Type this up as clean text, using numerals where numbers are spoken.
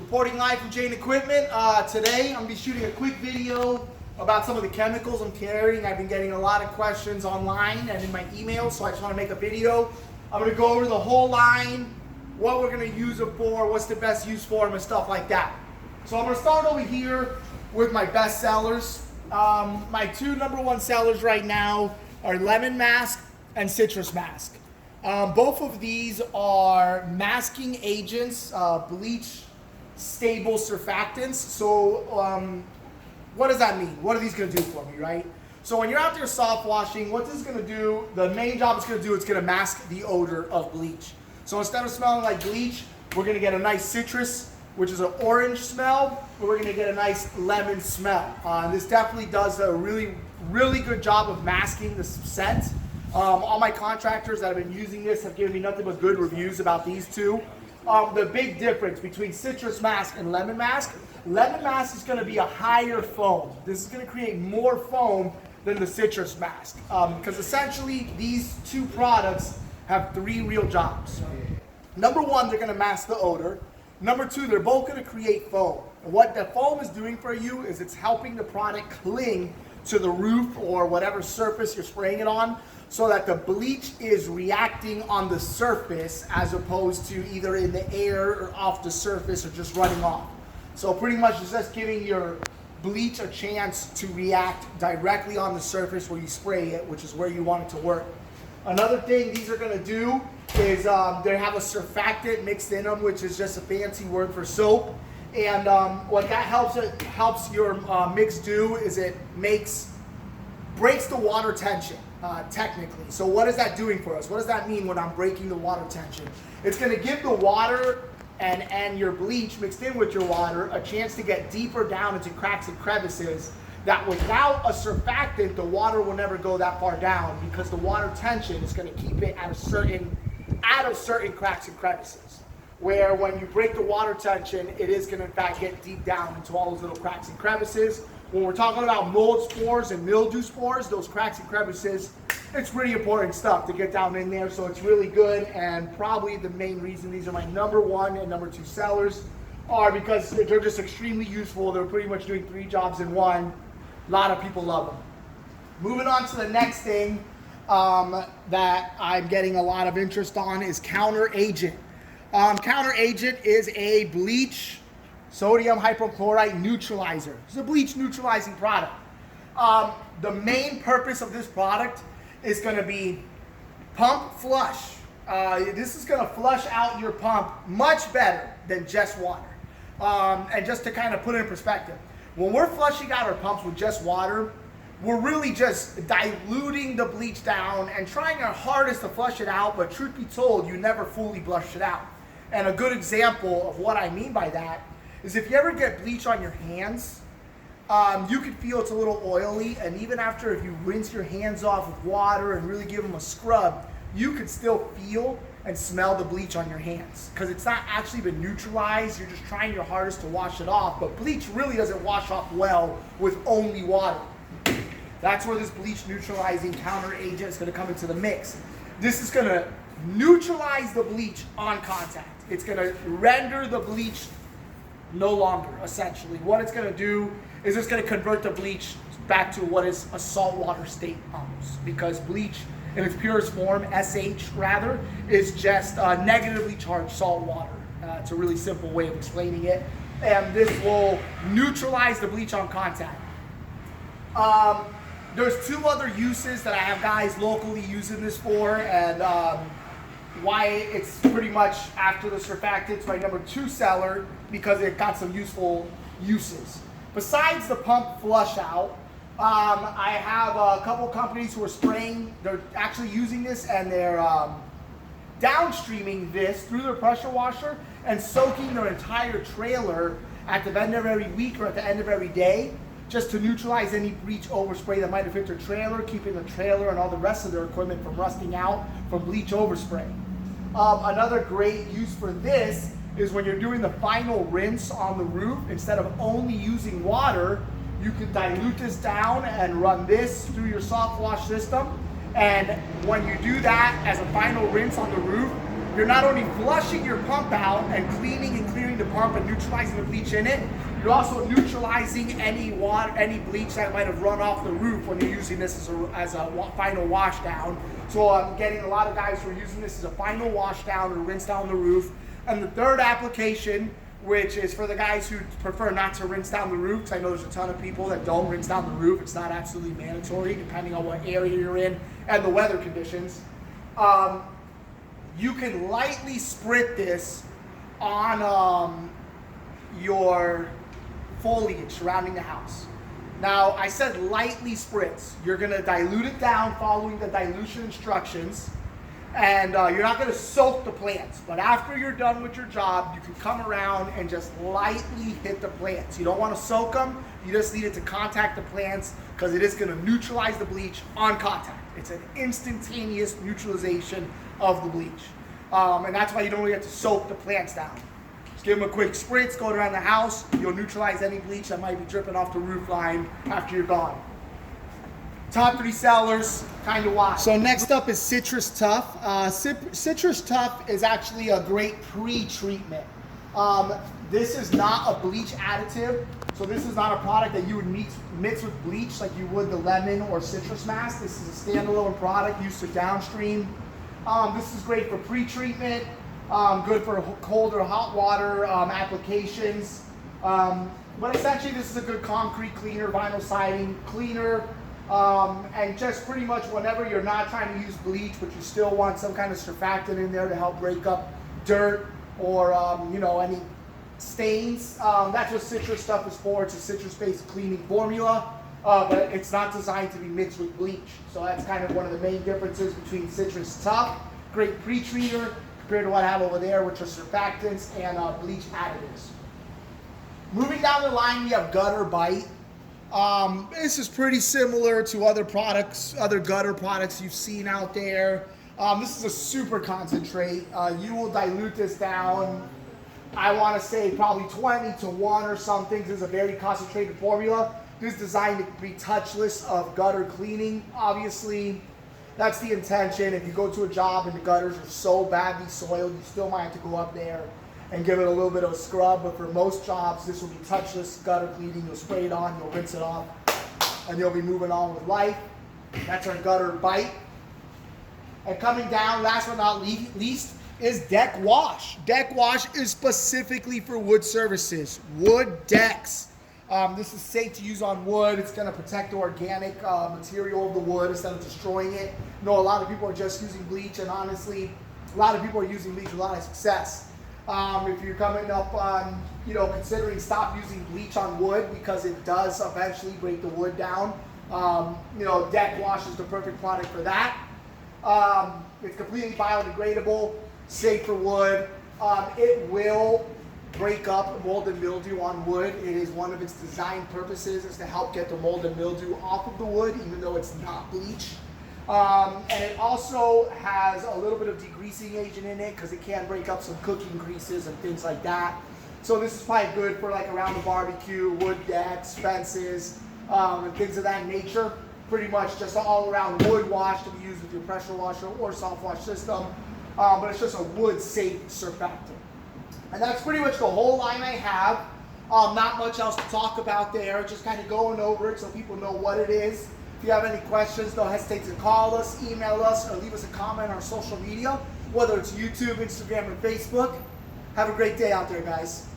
Reporting live from Jane Equipment. Today I'm going to be shooting a quick video about some of the chemicals I'm carrying. I've been getting a lot of questions online and in my email, so I just want to make a video. I'm going to go over the whole line, what we're going to use it for, what's the best use for them, and stuff like that. So I'm going to start over here with my best sellers. My two #1 sellers right now are lemon mask and citrus mask. Both of these are masking agents, bleach stable surfactants. So what does that mean? What are these going to do for me, right? So when you're out there soft washing, what this is going to do, the main job it's going to do, it's going to mask the odor of bleach. So instead of smelling like bleach, we're going to get a nice citrus, which is an orange smell, but we're going to get a nice lemon smell. This definitely does a really good job of masking the scent. All my contractors that have been using this have given me nothing but good reviews about these two. The big difference between citrus mask and lemon mask is going to be a higher foam. This is going to create more foam than the citrus mask, because essentially these two products have three real jobs. #1, they're going to mask the odor. #2, they're both going to create foam. And what the foam is doing for you is it's helping the product cling to the roof or whatever surface you're spraying it on, so that the bleach is reacting on the surface as opposed to either in the air or off the surface or just running off. So pretty much it's just giving your bleach a chance to react directly on the surface where you spray it, which is where you want it to work. Another thing these are going to do is they have a surfactant mixed in them, which is just a fancy word for soap. And what that helps your mix do is it breaks the water tension. Technically. So what is that doing for us? What does that mean when I'm breaking the water tension? It's going to give the water and your bleach mixed in with your water a chance to get deeper down into cracks and crevices that without a surfactant, the water will never go that far down, because the water tension is going to keep it out of certain cracks and crevices. Where when you break the water tension, it is going to in fact get deep down into all those little cracks and crevices. When we're talking about mold spores and mildew spores, those cracks and crevices, it's pretty important stuff to get down in there. So it's really good, and probably the main reason these are my #1 and #2 sellers are because they're just extremely useful. They're pretty much doing 3 jobs in one. A lot of people love them. Moving on to the next thing that I'm getting a lot of interest on is Counteragent. Counteragent is a bleach sodium hypochlorite neutralizer. It's a bleach neutralizing product. The main purpose of this product is going to be pump flush. This is going to flush out your pump much better than just water. And just to kind of put it in perspective, when we're flushing out our pumps with just water, we're really just diluting the bleach down and trying our hardest to flush it out, but truth be told, you never fully flush it out. And a good example of what I mean by that is if you ever get bleach on your hands, you can feel it's a little oily, and even after if you rinse your hands off with water and really give them a scrub, you can still feel and smell the bleach on your hands, because it's not actually been neutralized. You're just trying your hardest to wash it off, but bleach really doesn't wash off well with only water. That's where this bleach neutralizing Counteragent is going to come into the mix. This is going to neutralize the bleach on contact. It's going to render the bleach no longer, essentially. What it's going to do is it's going to convert the bleach back to what is a saltwater state almost, because bleach in its purest form, SH rather, is just negatively charged salt water. It's a really simple way of explaining it, and this will neutralize the bleach on contact. There's 2 other uses that I have guys locally using this for, and why it's pretty much after the surfactants my #2 seller, because it got some useful uses. Besides the pump flush out, I have a couple companies who are spraying, they're actually using this, and they're downstreaming this through their pressure washer and soaking their entire trailer at the end of every week or at the end of every day, just to neutralize any bleach overspray that might have hit their trailer, keeping the trailer and all the rest of their equipment from rusting out from bleach overspray. Another great use for this is when you're doing the final rinse on the roof, instead of only using water, you could dilute this down and run this through your soft wash system. And when you do that as a final rinse on the roof, you're not only flushing your pump out and cleaning and clearing the pump and neutralizing the bleach in it, you're also neutralizing any water, any bleach that might have run off the roof when you're using this as a final wash down. So I'm getting a lot of guys who are using this as a final wash down or rinse down the roof. And the third application, which is for the guys who prefer not to rinse down the roof, because I know there's a ton of people that don't rinse down the roof. It's not absolutely mandatory depending on what area you're in and the weather conditions. You can lightly sprit this on your foliage surrounding the house. Now, I said lightly spritz. You're going to dilute it down following the dilution instructions, and you're not going to soak the plants. But after you're done with your job, you can come around and just lightly hit the plants. You don't want to soak them. You just need it to contact the plants because it is going to neutralize the bleach on contact. It's an instantaneous neutralization of the bleach. And that's why you don't really have to soak the plants down. Just give them a quick spritz, go around the house. You'll neutralize any bleach that might be dripping off the roof line after you're gone. Top 3 sellers, kind of why. So next up is Citrus Tough. Citrus Tough is actually a great pre-treatment. This is not a bleach additive. So this is not a product that you would mix with bleach like you would the lemon or citrus mask. This is a standalone product used for downstream. This is great for pre-treatment, good for cold or hot water applications. But essentially this is a good concrete cleaner, vinyl siding cleaner, and just pretty much whenever you're not trying to use bleach, but you still want some kind of surfactant in there to help break up dirt or any stains. That's what Citrus Stuff is for. It's a citrus-based cleaning formula. But it's not designed to be mixed with bleach. So that's kind of one of the main differences between Citrus Tough, great pre-treater, compared to what I have over there, which are surfactants and bleach additives. Moving down the line, we have Gutter Bite. This is pretty similar to other products, other gutter products you've seen out there. This is a super concentrate. You will dilute this down, I want to say probably 20 to 1 or something. This is a very concentrated formula. This is designed to be touchless of gutter cleaning. Obviously, that's the intention. If you go to a job and the gutters are so badly soiled, you still might have to go up there and give it a little bit of a scrub. But for most jobs, this will be touchless gutter cleaning. You'll spray it on, you'll rinse it off, and you'll be moving on with life. That's our Gutter Bite. And coming down, last but not least, is Deck Wash. Deck Wash is specifically for wood surfaces, wood decks. This is safe to use on wood. It's going to protect the organic material of the wood instead of destroying it. You know, a lot of people are just using bleach, and honestly, a lot of people are using bleach with a lot of success. If you're coming up on, considering stop using bleach on wood because it does eventually break the wood down, Deck Wash is the perfect product for that. It's completely biodegradable, safe for wood. It will break up mold and mildew on wood. It is one of its design purposes is to help get the mold and mildew off of the wood, even though it's not bleach. And it also has a little bit of degreasing agent in it because it can break up some cooking greases and things like that. So this is probably good for like around the barbecue, wood decks, fences, and things of that nature. Pretty much just all around wood wash to be used with your pressure washer or soft wash system. But it's just a wood safe surfactant. And that's pretty much the whole line I have. Not much else to talk about there. Just kind of going over it so people know what it is. If you have any questions, don't hesitate to call us, email us, or leave us a comment on our social media, whether it's YouTube, Instagram, or Facebook. Have a great day out there, guys.